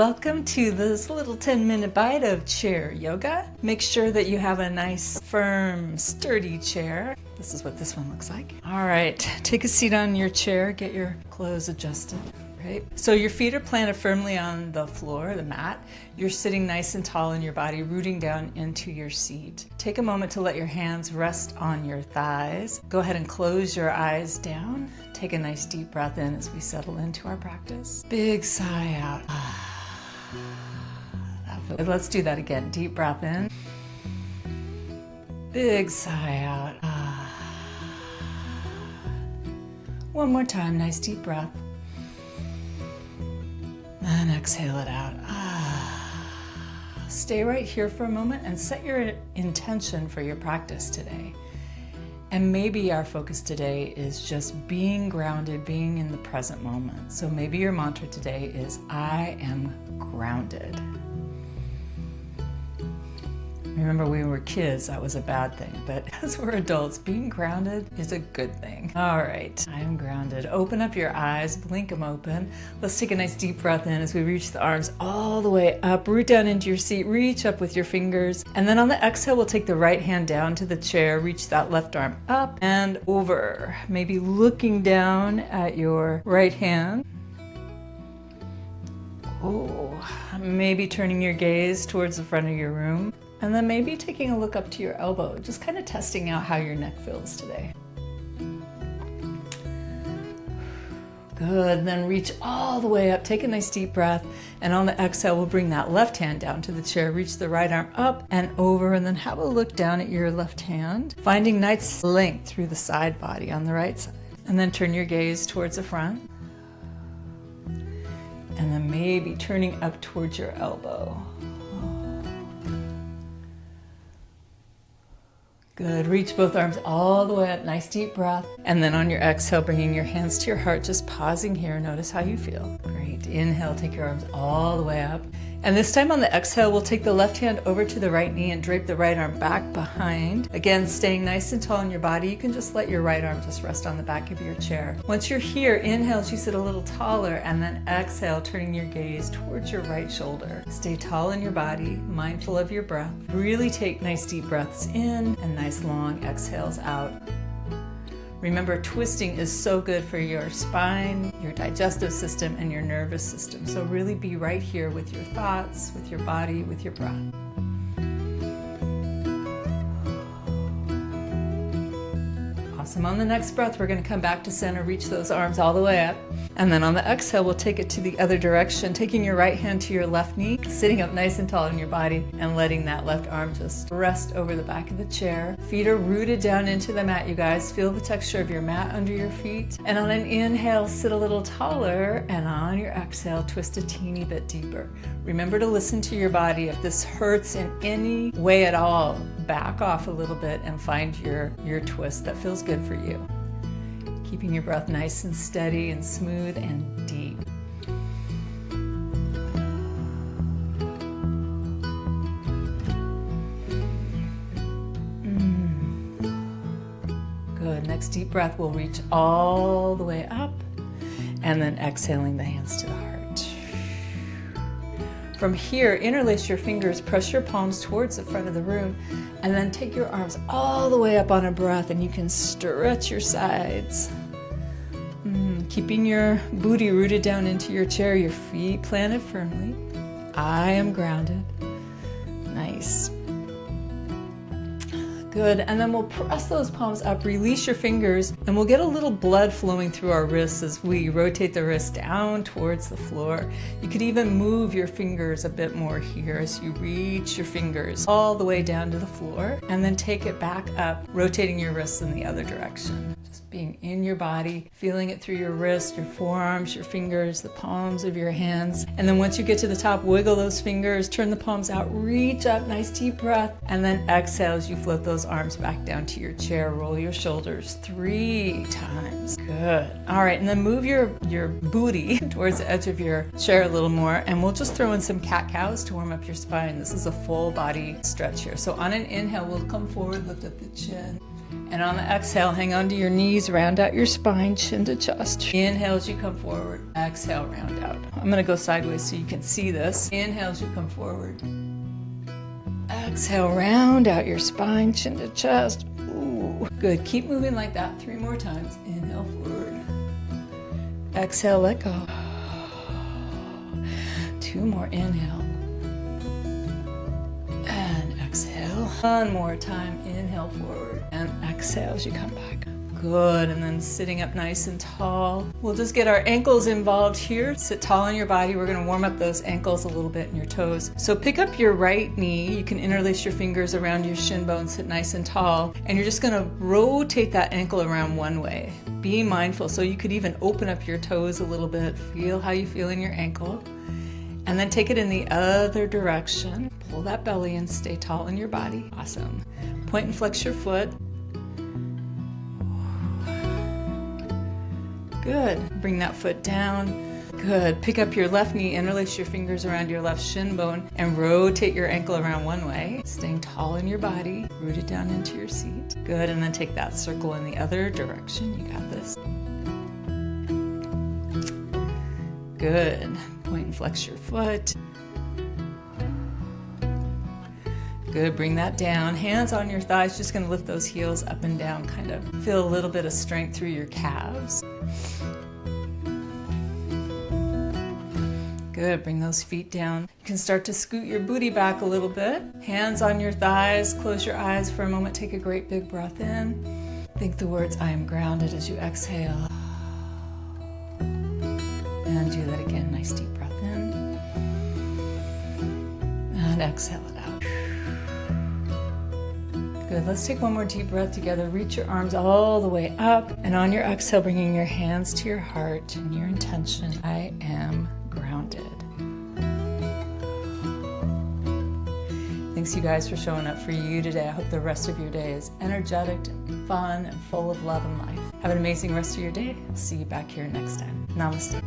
welcome to this little 10-minute bite of chair yoga. Make sure that you have a nice, firm, sturdy chair. This is what this one looks like. All right, take a seat on your chair, get your clothes adjusted. Right. So your feet are planted firmly on the floor, the mat. You're sitting nice and tall in your body, rooting down into your seat. Take a moment to let your hands rest on your thighs. Go ahead and close your eyes down. Take a nice deep breath in as we settle into our practice. Big sigh out. Let's do that again. Deep breath in. Big sigh out. One more time. Nice deep breath. And exhale it out. Stay right here for a moment and set your intention for your practice today. And maybe our focus today is just being grounded, being in the present moment. So maybe your mantra today is, I am grounded. Remember, when we were kids, that was a bad thing, but as we're adults, being grounded is a good thing. All right, I am grounded. Open up your eyes, blink them open. Let's take a nice deep breath in as we reach the arms all the way up, root down into your seat, reach up with your fingers. And then on the exhale, we'll take the right hand down to the chair, reach that left arm up and over. Maybe looking down at your right hand. Oh, maybe turning your gaze towards the front of your room. And then maybe taking a look up to your elbow, just kind of testing out how your neck feels today. Good, then reach all the way up, take a nice deep breath, and on the exhale, we'll bring that left hand down to the chair, reach the right arm up and over, and then have a look down at your left hand, finding nice length through the side body on the right side. And then turn your gaze towards the front. And then maybe turning up towards your elbow. Good, reach both arms all the way up, nice deep breath. And then on your exhale, bringing your hands to your heart, just pausing here, notice how you feel. Great, inhale, take your arms all the way up. And this time on the exhale, we'll take the left hand over to the right knee and drape the right arm back behind. Again, staying nice and tall in your body. You can just let your right arm just rest on the back of your chair. Once you're here, inhale as you sit a little taller, and then exhale, turning your gaze towards your right shoulder. Stay tall in your body, mindful of your breath. Really take nice deep breaths in and nice long exhales out. Remember, twisting is so good for your spine, your digestive system, and your nervous system. So really be right here with your thoughts, with your body, with your breath. Awesome. On the next breath, we're going to come back to center, reach those arms all the way up. And then on the exhale, we'll take it to the other direction, taking your right hand to your left knee, sitting up nice and tall in your body, and letting that left arm just rest over the back of the chair. Feet are rooted down into the mat, you guys. Feel the texture of your mat under your feet. And on an inhale, sit a little taller, and on your exhale, twist a teeny bit deeper. Remember to listen to your body. If this hurts in any way at all, back off a little bit and find your twist that feels good for you. Keeping your breath nice and steady and smooth and deep. Good. Next deep breath, we'll reach all the way up, and then exhaling the hands to the heart. From here, interlace your fingers, press your palms towards the front of the room, and then take your arms all the way up on a breath, and you can stretch your sides. Keeping your booty rooted down into your chair, your feet planted firmly. I am grounded. Nice. Good, and then we'll press those palms up, release your fingers, and we'll get a little blood flowing through our wrists as we rotate the wrists down towards the floor. You could even move your fingers a bit more here as you reach your fingers all the way down to the floor, and then take it back up, rotating your wrists in the other direction. Just being in your body, feeling it through your wrists, your forearms, your fingers, the palms of your hands. And then once you get to the top, wiggle those fingers, turn the palms out, reach up, nice deep breath, and then exhale as you float those arms back down to your chair. Roll your shoulders 3 times. Good. All right, and then move your booty towards the edge of your chair a little more, and we'll just throw in some cat-cows to warm up your spine. This is a full body stretch here. So on an inhale, we'll come forward, lift up the chin. And on the exhale, hang on to your knees, round out your spine, chin to chest. Inhale as you come forward. Exhale, round out. I'm gonna go sideways so you can see this. Inhale as you come forward. Exhale, round out your spine, chin to chest. Ooh, good. Keep moving like that 3 more times. Inhale forward. Exhale, let go. 2 more. Inhale. And exhale. 1 more time. Inhale forward. And exhale as you come back. Good. And then sitting up nice and tall. We'll just get our ankles involved here. Sit tall on your body. We're going to warm up those ankles a little bit and your toes. So pick up your right knee. You can interlace your fingers around your shin bone, sit nice and tall. And you're just going to rotate that ankle around one way. Be mindful. So you could even open up your toes a little bit. Feel how you feel in your ankle. And then take it in the other direction. Pull that belly in. Stay tall in your body. Awesome. Point and flex your foot. Good. Bring that foot down. Good. Pick up your left knee, interlace your fingers around your left shin bone, and rotate your ankle around one way. Staying tall in your body. Root it down into your seat. Good. And then take that circle in the other direction. You got this. Good. Point and flex your foot. Good, bring that down. Hands on your thighs, just gonna lift those heels up and down, kind of feel a little bit of strength through your calves. Good, bring those feet down. You can start to scoot your booty back a little bit. Hands on your thighs, close your eyes for a moment, take a great big breath in. Think the words, I am grounded, as you exhale. And do that again, nice deep breath in. And exhale it out. Good, let's take one more deep breath together. Reach your arms all the way up. And on your exhale, bringing your hands to your heart and your intention, I am grounded. Thanks you guys for showing up for you today. I hope the rest of your day is energetic, fun, and full of love and life. Have an amazing rest of your day. I'll see you back here next time. Namaste.